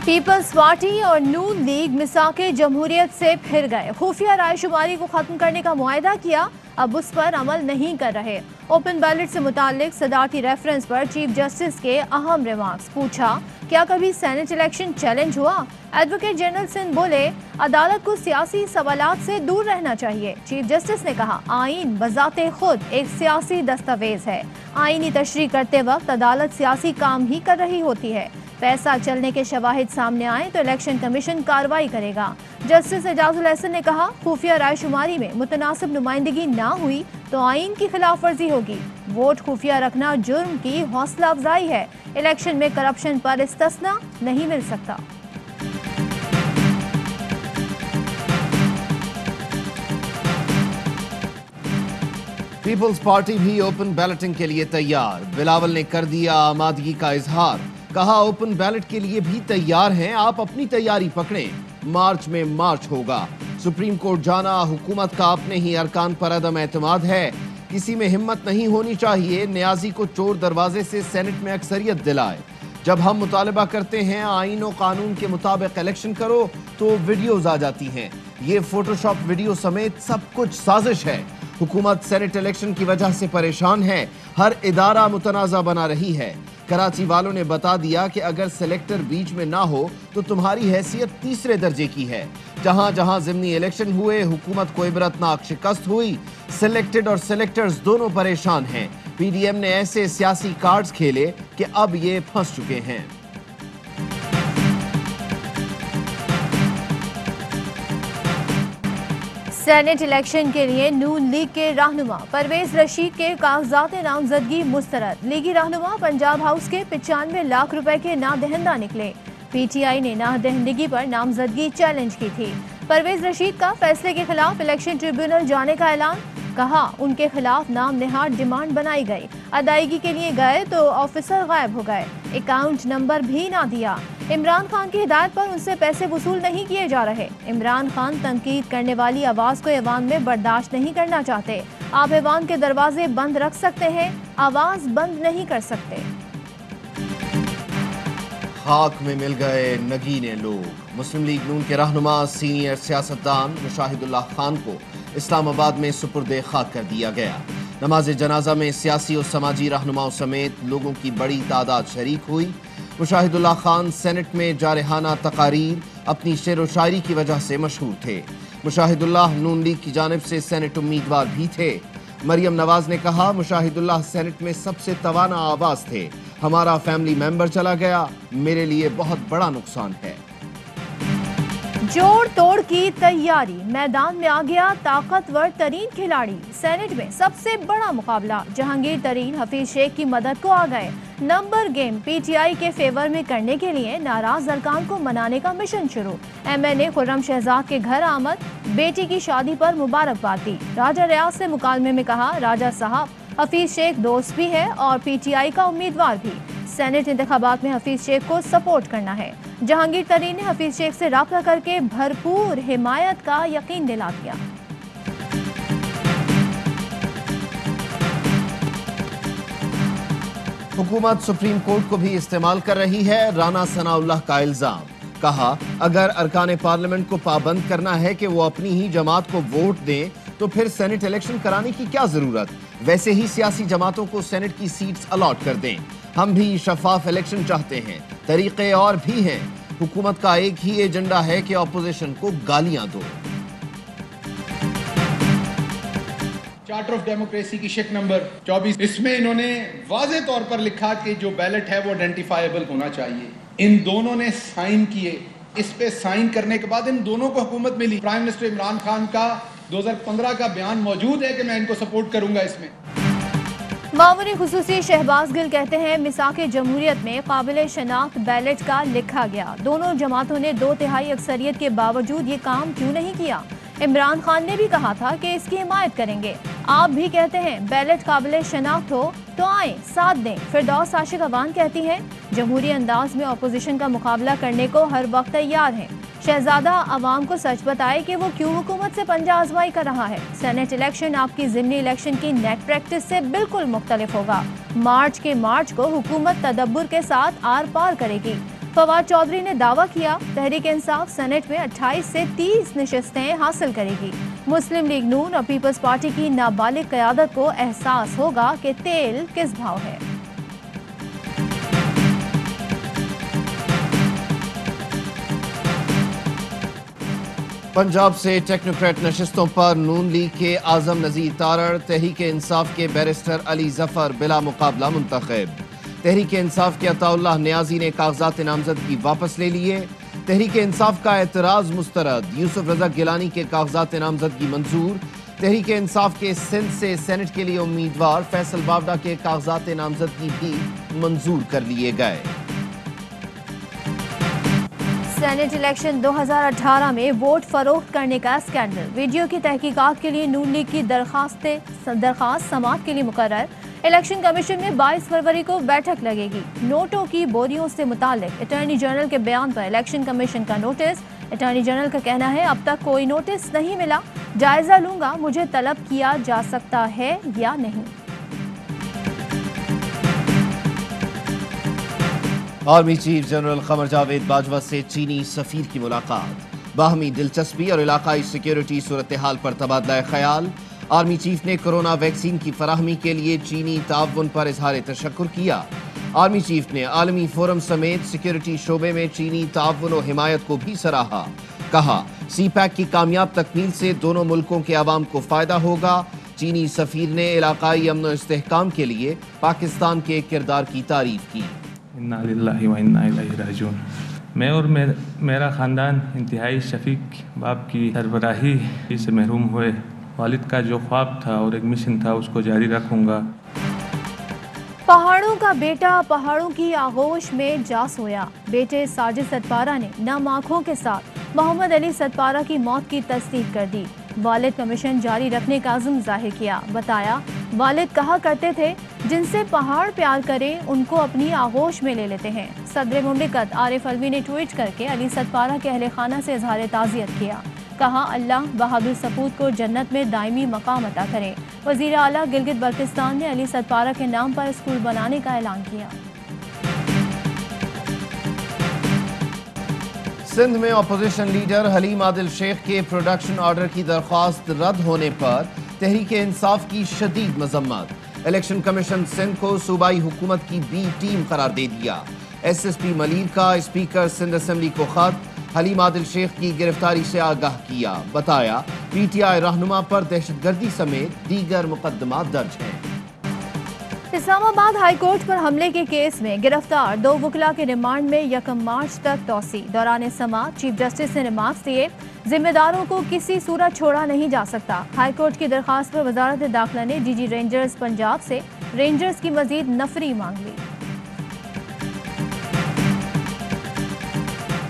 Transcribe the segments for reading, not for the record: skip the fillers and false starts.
Peoples party और नून league मिसाके जमहूरियत से फिर गए। खुफिया राय शुमारी को खत्म करने का मुआहदा किया, अब उस पर अमल नहीं कर रहे। ओपन बैलेट से मुतालिक सदारती रेफरेंस पर चीफ जस्टिस के अहम रिमार्क्स। पूछा, क्या कभी सेनेट इलेक्शन चैलेंज हुआ? एडवोकेट जनरल सिंध बोले, अदालत को सियासी सवालात से दूर रहना चाहिए। चीफ जस्टिस ने कहा, आइन बजाते खुद एक सियासी दस्तावेज है। आइनी तशरीह करते वक्त अदालत सियासी काम ही कर रही होती है। पैसा चलने के शवाहिद सामने आए तो इलेक्शन कमीशन कार्रवाई करेगा। जस्टिस एजाजुल एहसन ने कहा, खुफिया राय शुमारी में मुतनासिब नुमाइंदगी ना हुई तो आइन की खिलाफ वर्जी होगी। वोट खुफिया रखना जुर्म की हौसला अफजाई है। इलेक्शन में करप्शन पर इस्तिस्ना नहीं मिल सकता। पीपल्स पार्टी भी ओपन बैलेटिंग के लिए तैयार। बिलावल ने कर दिया आमादगी का इजहार, कहा ओपन बैलेट के लिए भी तैयार हैं, आप अपनी तैयारी पकड़ें। मार्च में मार्च होगा। सुप्रीम कोर्ट जाना, हुकूमत का अपने ही अरकान पर अदम एतमाद है। किसी में हिम्मत नहीं होनी चाहिए न्याजी को चोर दरवाजे से सेनेट में अक्सरियत दिलाए। जब हम मुतालबा करते हैं आईन और कानून के मुताबिक इलेक्शन करो तो वीडियोज आ जाती हैं। ये फोटोशॉप वीडियो समेत सब कुछ साजिश है। हुकूमत सेनेट इलेक्शन की वजह से परेशान है, हर इदारा मुतनाज़ा बना रही है। कराची वालों ने बता दिया कि अगर सेलेक्टर बीच में ना हो तो तुम्हारी हैसियत तीसरे दर्जे की है। जहां जहां ज़िमनी इलेक्शन हुए हुकूमत को इबरतनाक शिकस्त हुई। सिलेक्टेड और सेलेक्टर्स दोनों परेशान हैं। पीडीएम ने ऐसे सियासी कार्ड्स खेले कि अब ये फंस चुके हैं। सेनेट इलेक्शन के लिए नून लीग के रहनुमा परवेज रशीद के कागजात नामजदगी मुस्तरद। लीगी रहनुमा पंजाब हाउस के 95 लाख रुपए के नादहिंदा निकले। पीटीआई ने नादहिंदगी पर नामजदगी चैलेंज की थी। परवेज रशीद का फैसले के खिलाफ इलेक्शन ट्रिब्यूनल जाने का ऐलान। कहा, उनके खिलाफ नाम निहार डिमांड बनाई गई। अदायगी के लिए गए तो ऑफिसर गायब हो गए, अकाउंट नंबर भी ना दिया। इमरान खान की हिदायत पर उनसे पैसे वसूल नहीं किए जा रहे। इमरान खान तनकीद करने वाली आवाज को ऐवान में बर्दाश्त नहीं करना चाहते। आप ऐवान के दरवाजे बंद रख सकते हैं, आवाज बंद नहीं कर सकते। खाक में मिल गए नगीने लोग। मुस्लिम लीग नून के रहनुमा सीनियर सियासतदान मुशाहिदुल्लाह खान को इस्लामाबाद में सुपुर्द खाक कर दिया गया। नमाज जनाजा में सियासी और समाजी रहनुमाओं समेत लोगों की बड़ी तादाद शरीक हुई। मुशाहिदुल्लाह खान सेनेट में जारहाना तकारीर, अपनी शेर व शायरी की वजह से मशहूर थे। मुशाहिदुल्लाह नून लीग की जानिब से सेनेट उम्मीदवार भी थे। मरियम नवाज ने कहा, मुशाहिदुल्लाह सेनेट में सबसे तवाना आवाज थे। हमारा फैमिली मेंबर चला गया, मेरे लिए बहुत बड़ा नुकसान है। जोड़ तोड़ की तैयारी, मैदान में आ गया ताकतवर तरीन खिलाड़ी। सेनेट में सबसे बड़ा मुकाबला, जहांगीर तरीन हफीज शेख की मदद को आ गए। नंबर गेम पीटीआई के फेवर में करने के लिए नाराज अरकान को मनाने का मिशन शुरू। एमएनए खुर्रम शहजाद के घर आमद, बेटी की शादी पर मुबारकबाद दी। राजा रियाज से मुकालमे में कहा, राजा साहब हफीज शेख दोस्त भी है और पीटीआई का उम्मीदवार भी। सेनेट इंतखाबात में हफीज शेख को सपोर्ट करना है। जहांगीर तरीन ने हफीज शेख से राब्ता करके भरपूर हिमायत का यकीन दिला दिया। हुकूमत सुप्रीम कोर्ट को भी इस्तेमाल कर रही है, राना सनाउल्लाह का इल्जाम। कहा, अगर अरकान पार्लियामेंट को पाबंद करना है कि वो अपनी ही जमात को वोट दें तो फिर सेनेट इलेक्शन कराने की क्या जरूरत? वैसे ही सियासी जमातों को सेनेट की सीट्स अलॉट कर दें। हम भी शफाफ इलेक्शन चाहते हैं, तरीके और भी हैं। हुकूमत का एक ही एजेंडा है कि ऑपोजिशन को गालियां दो। चार्टर ऑफ डेमोक्रेसी की शिक नंबर 24, इसमें इन्होंने वाज़े तौर पर लिखा कि जो बैलेट है वो आइडेंटिफाइबल होना चाहिए। इन दोनों ने साइन किए। इस पे साइन करने के बाद इन दोनों को हुकूमत मिली। प्राइम मिनिस्टर इमरान खान का 2015 का बयान मौजूद है कि मैं इनको सपोर्ट करूंगा। इसमें मामूरी खुसूसी शहबाज गिल कहते हैं, मिसाके जमहूरियत में काबिल शनाख्त बैलेट का लिखा गया। दोनों जमातों ने 2/3 अक्सरियत के बावजूद ये काम क्यों नहीं किया? इमरान खान ने भी कहा था कि इसकी हिमायत करेंगे। आप भी कहते हैं बैलेट काबिल शनाख्त हो तो आए साथ दें। फिरदौस आशिक अवान कहती हैं, जमहूरी अंदाज में अपोजिशन का मुकाबला करने को हर वक्त तैयार हैं। शहजादा अवाम को सच बताए कि वो क्यों हुकूमत से पंजा आजमाई कर रहा है। सेनेट इलेक्शन आपकी ज़िमनी इलेक्शन की नेट प्रैक्टिस से बिल्कुल मुख्तलिफ होगा। मार्च के मार्च को हुकूमत तदब्बुर के साथ आर पार करेगी। फवाद चौधरी ने दावा किया, तहरीक इंसाफ सेनेट में 28 से 30 नशिस्तें हासिल करेगी। मुस्लिम लीग नून और पीपल्स पार्टी की नाबालिग क़यादत को एहसास होगा कि तेल किस भाव है। पंजाब से टेक्नोक्रेट नशिस्तों पर नून लीग के आजम नज़ीर तारड़, तहरीक इंसाफ के बैरिस्टर अली जफर बिला मुकाबला मुंतखब। तहरीक इंसाफ के अताउल्लाह नियाजी ने कागजात नामजदगी वापस ले लिए। तहरीक इंसाफ का एतराज़ मुस्तरद, यूसुफ रज़ा गिलानी के कागजात नामजदगी मंजूर। तहरीक इंसाफ के सिंध से सेनेट के लिए उम्मीदवार फैसल बावडा के कागजात नामजदगी भी मंजूर कर लिए गए। सेनेट इलेक्शन 2018 में वोट फरोख्त करने का स्कैंडल, वीडियो की तहकीकात के लिए नून लीग की दरखास्त समाअत के लिए मुकर्रर। इलेक्शन कमीशन में 22 फरवरी को बैठक लगेगी। नोटों की बोरियों से मुताल्लिक अटॉर्नी जनरल के बयान पर इलेक्शन कमीशन का नोटिस। अटॉर्नी जनरल का कहना है, अब तक कोई नोटिस नहीं मिला, जायजा लूंगा, मुझे तलब किया जा सकता है या नहीं। Army chief general Qamar Javed Bajwa से चीनी सफीर की मुलाकात, बाहमी दिलचस्पी और इलाकाई सिक्योरिटी सूरत हाल पर तबादला ख्याल। आर्मी चीफ ने कोरोना वैक्सीन की फराहमी के लिए चीनी ताउन पर इजहार तशक्कुर किया। आर्मी चीफ ने आलमी फोरम समेत सिक्योरिटी शोबे में चीनी ताउन और हिमायत को भी सराहा। कहा, सी पैक की कामयाब तकमील से दोनों मुल्कों के अवाम को फायदा होगा। चीनी सफीर ने इलाकाई अमन और इस्तेहकाम के लिए पाकिस्तान के किरदार की तारीफ की। इन्ना लिल्लाहि व इन्ना इलैहि राजिऊन। मैं और मेरा ख़ानदान इंतहाई शफीक बाप की सरबराही से महरूम हुए। वालिद का जो ख्वाब था और एक मिशन था, उसको जारी रखूँगा। पहाड़ों का बेटा पहाड़ों की आगोश में जा सोया। बेटे साजिद सतपारा ने नम आँखों के साथ मोहम्मद अली सतपारा की मौत की तस्दीक कर दी। वालिद कमीशन जारी रखने का अज़्म जाहिर किया। बताया, वालिद कहा करते थे, जिनसे पहाड़ प्यार करें उनको अपनी आगोश में ले लेते हैं। सदर मुमलिकत आरिफ अलवी ने ट्वीट करके अली सतपारा के अहले खाना से इजहार ताज़ियत किया। कहा, अल्लाह बहादुर सपूत को जन्नत में दायमी मकाम अता करें। वज़ीर आला गिलगित बल्तिस्तान ने अली सतपारा के नाम पर स्कूल बनाने का ऐलान किया। सिंध में अपोजिशन लीडर हलीम आदिल शेख के प्रोडक्शन ऑर्डर की दरख्वास्त रद्द होने पर तहरीक इंसाफ की शदीद मजम्मत। इलेक्शन कमीशन सिंध को सूबाई हुकूमत की बी टीम करार दे दिया। SSP मलीर का स्पीकर सिंध असेंबली को खत, हलीम आदिल शेख की गिरफ्तारी से आगाह किया। बताया, PTI रहनुमा पर दहशतगर्दी समेत दीगर मुकदमा दर्ज हैं। इस्लामाबाद हाई कोर्ट पर हमले के केस में गिरफ्तार 2 वकला के रिमांड में 1 मार्च तक तौसी। दौरान समाअत चीफ जस्टिस ने रिमार्क्स दिए, जिम्मेदारों को किसी सूरत छोड़ा नहीं जा सकता। हाई कोर्ट की दरखास्त पर वजारत दाखिला ने DG रेंजर्स पंजाब से रेंजर्स की मजीद नफरी मांग ली।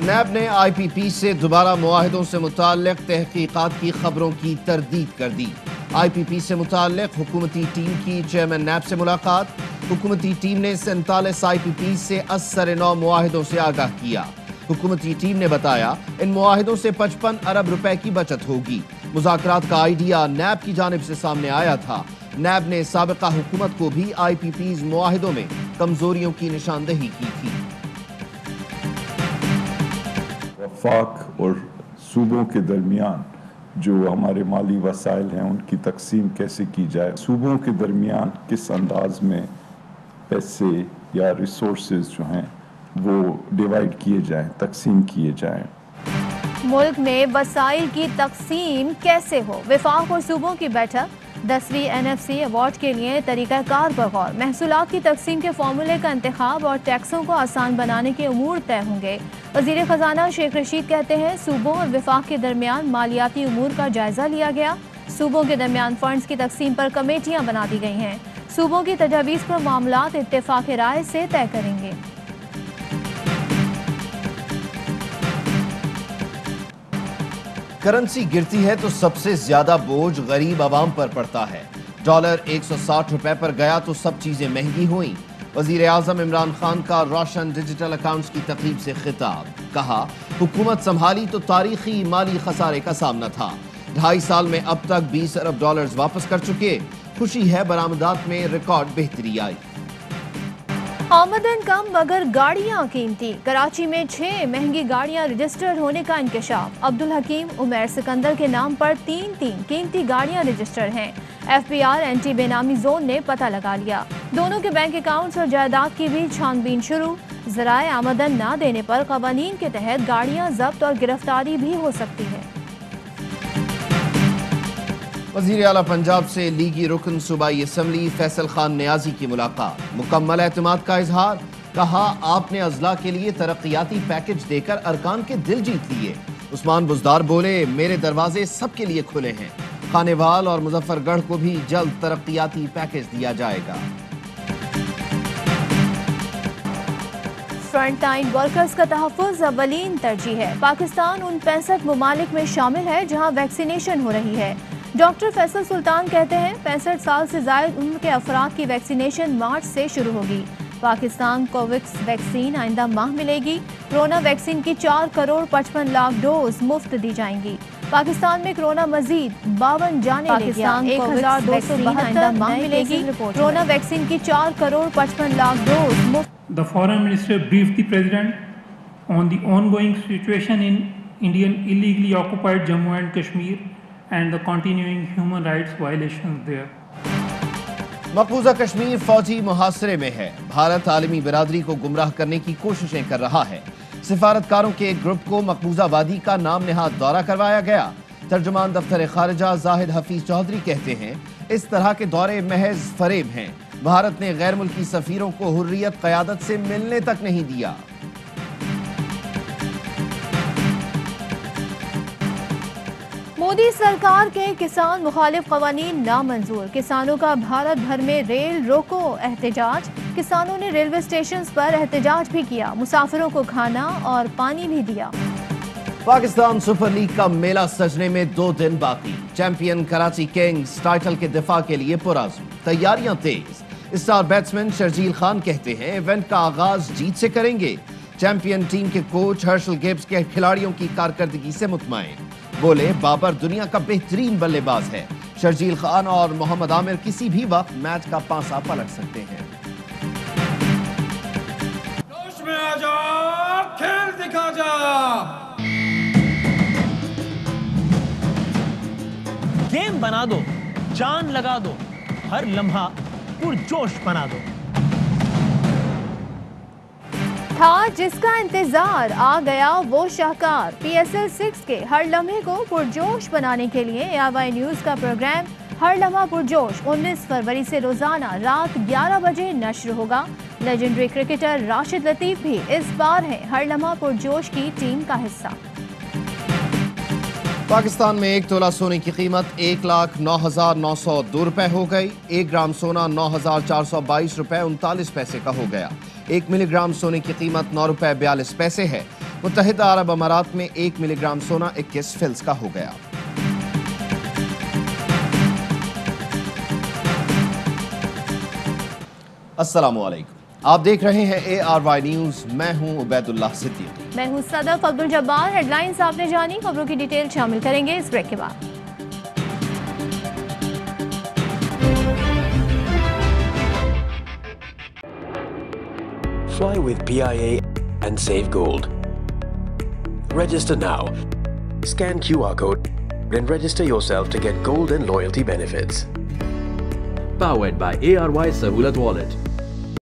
नैब ने IPP से दोबारा मुआहिदों से मुताल्लिक तहकीकात की खबरों की तरदीद कर दी। IPP से मुताल्लिक हुकूमती टीम की चेयरमैन नैब से मुलाकात। हुकूमती टीम ने 47 IPP से असर 9 मुआहिदों से आगाह किया। हुकूमती टीम ने बताया, इन मुआहिदों से 55 अरब रुपए की बचत होगी। मुज़ाकरात का आइडिया नैब की जानिब से सामने आया था। नैब ने साबिका हुकूमत को भी IPPs मुआहिदों में कमजोरियों की निशानदही की थी। वफाक और सूबों के दरमियान जो हमारे माली वसाइल हैं उनकी तकसीम कैसे की जाए, सूबों के दरमियान किस अंदाज में पैसे या रिसोर्सेज जो हैं वो डिवाइड किए जाएं, तकसीम किए जाएं। मुल्क में वसाइल की तकसीम कैसे हो, वफाक और सूबों की बैठक। 10वीं NFC अवार्ड के लिए तरीक़ाकार पर गौर। महसूलात की तकसीम के फार्मूले का इंतखाब और टैक्सों को आसान बनाने के उमूर तय होंगे। वज़ीर ख़जाना शेख रशीद कहते हैं, सूबों और वफाक के दरमियान मालियाती उमूर का जायजा लिया गया। सूबों के दरमियान फंड्स की तकसीम पर कमेटियाँ बना दी गई हैं। सूबों की तजावीज़ पर मामलात इत्तेफाक राय से तय करेंगे। करेंसी गिरती है तो सबसे ज्यादा बोझ गरीब आवाम पर पड़ता है। डॉलर 160 रुपए पर गया तो सब चीजें महंगी हुई। वजीर आजम इमरान खान का रोशन डिजिटल अकाउंट्स की तकरीब से खिताब। कहा, हुकूमत संभाली तो तारीखी माली खसारे का सामना था। 2.5 साल में अब तक 20 अरब डॉलर्स वापस कर चुके। खुशी है, बरामदात में रिकॉर्ड बेहतरी आई। آمدن کم مگر گاڑیاں قیمتی، کراچی میں 6 مہنگی گاڑیاں رجسٹرڈ ہونے کا انکشاف۔ عبدالحکیم عمیر سکندر کے نام پر 3 قیمتی گاڑیاں رجسٹرڈ ہیں۔ ایف بی آر اینٹی بے نامی زون نے پتہ لگا لیا، دونوں کے بینک اکاؤنٹس اور جائیداد کی بھی چھان بین شروع۔ ذرائع آمدن نہ دینے پر قوانین کے تحت گاڑیاں ضبط اور گرفتاری بھی ہو سکتی ہے۔ وزیر اعلیٰ پنجاب سے لیگی رکن صوبائی اسمبلی فیصل خان نیازی کی ملاقات، مکمل اعتماد کا اظہار، کہا آپ نے اضلاع کے لیے ترقیاتی پیکج دے کر ارکان کے دل جیت لیے۔ عثمان بزدار بولے میرے دروازے سب کے لیے کھلے ہیں، خانیوال اور مظفر گڑھ کو بھی جلد ترقیاتی پیکج دیا جائے گا۔ فرنٹ لائن ورکرز کا تحفظ اولین ترجیح ہے۔ پاکستان ان 65 ممالک میں شامل ہے جہاں ویکسینیشن ہو رہی ہے۔ ڈاکٹر فیصل سلطان کہتے ہیں 65 سال سے زائد عمر کے افراد کی ویکسینیشن مارچ سے شروع ہوگی۔ پاکستان کوویکس ویکسین آئندہ ماہ ملے گی۔ کرونا ویکسین کی 4 کروڑ 55 لاکھ ڈوز مفت دی جائیں گی۔ پاکستان میں کرونا مزید 52 جانے لے گیا۔ 1272 آئندہ ماہ ملے گی۔ کرونا ویکسین کی 4 کروڑ 55 لاکھ ڈوز مفت۔ The Foreign Minister briefed the President on the ongoing situation in Indian illegally occupied Jammu and Kashmir and the continuing human rights violations there. مقبوضہ کشمیر فوجی محاصرے میں ہے، بھارت عالمی برادری کو گمراہ کرنے کی کوششیں کر رہا ہے۔ سفارتکاروں کے ایک گروپ کو مقبوضہ وادی کا نام نہاد دورہ کروایا گیا۔ ترجمان دفتر خارجہ زاہد حفیظ چودھری کہتے ہیں اس طرح کے دورے محض فریب ہیں، بھارت نے غیر ملکی سفیروں کو حریت قیادت سے ملنے تک نہیں دیا۔ مودی سرکار کے کسان مخالف قوانین نامنظور، کسانوں کا بھارت بھر میں ریل روکو احتجاج۔ کسانوں نے ریلوے اسٹیشنز پر احتجاج بھی کیا، مسافروں کو کھانا اور پانی بھی دیا۔ پاکستان سپر لیگ کا میلہ سجنے میں 2 دن باقی، چیمپئن کراچی کنگز ٹائٹل کے دفاع کے لیے پرعزم، تیاریاں تیز۔ اسٹار بیٹسمین شرجیل خان کہتے ہیں ایونٹ کا آغاز جیت سے کریں گے۔ چیمپئن ٹیم کے کوچ ہرشل گبز کے کھلاڑیوں کی کارکردگی سے مطمئن، بولے بابر دنیا کا بہترین بلے باز ہے، شرجیل خان اور محمد عامر کسی بھی وقت میچ کا پانسا پلٹ سکتے ہیں۔ جوش میں آ جا، کھیل دکھا جا۔ گیم بنا دو، جان لگا دو، ہر لمحہ پرجوش بنا دو۔ تھا جس کا انتظار، آ گیا وہ شاہکار۔ پی ایس ایل 6 کے ہر لمحے کو پرجوش بنانے کے لیے ARY نیوز کا پروگرام ہر لمحہ پرجوش 19 فروری سے روزانہ رات 11 بجے نشر ہوگا۔ لیجنڈری کرکٹر راشد لطیف بھی اس بار ہے ہر لمحہ پرجوش کی ٹیم کا حصہ۔ پاکستان میں 1 تولہ سونے کی قیمت 1,09,902 روپے ہو گئی۔ 1 گرام سونا 9,422 روپے 39 پیسے کا ہو گیا۔ 1 ملی گرام سونے کی قیمت 9 روپے 42 پیسے ہے۔ متحدہ عرب امارات میں 1 ملی گرام سونا 21 فلس کا ہو گیا۔ السلام علیکم، آپ دیکھ رہے ہیں ARY نیوز، میں ہوں عبید اللہ صدیقی۔ میں ہوں صدف عبدالجبار۔ ہیڈ لائنز آپ نے جانی، خبروں کی ڈیٹیل شامل کریں گے اس بریک کے بعد۔ Fly with PIA and save gold. Register now. Scan QR code and register yourself to get gold and loyalty benefits. Powered by ARY Sahulat Wallet.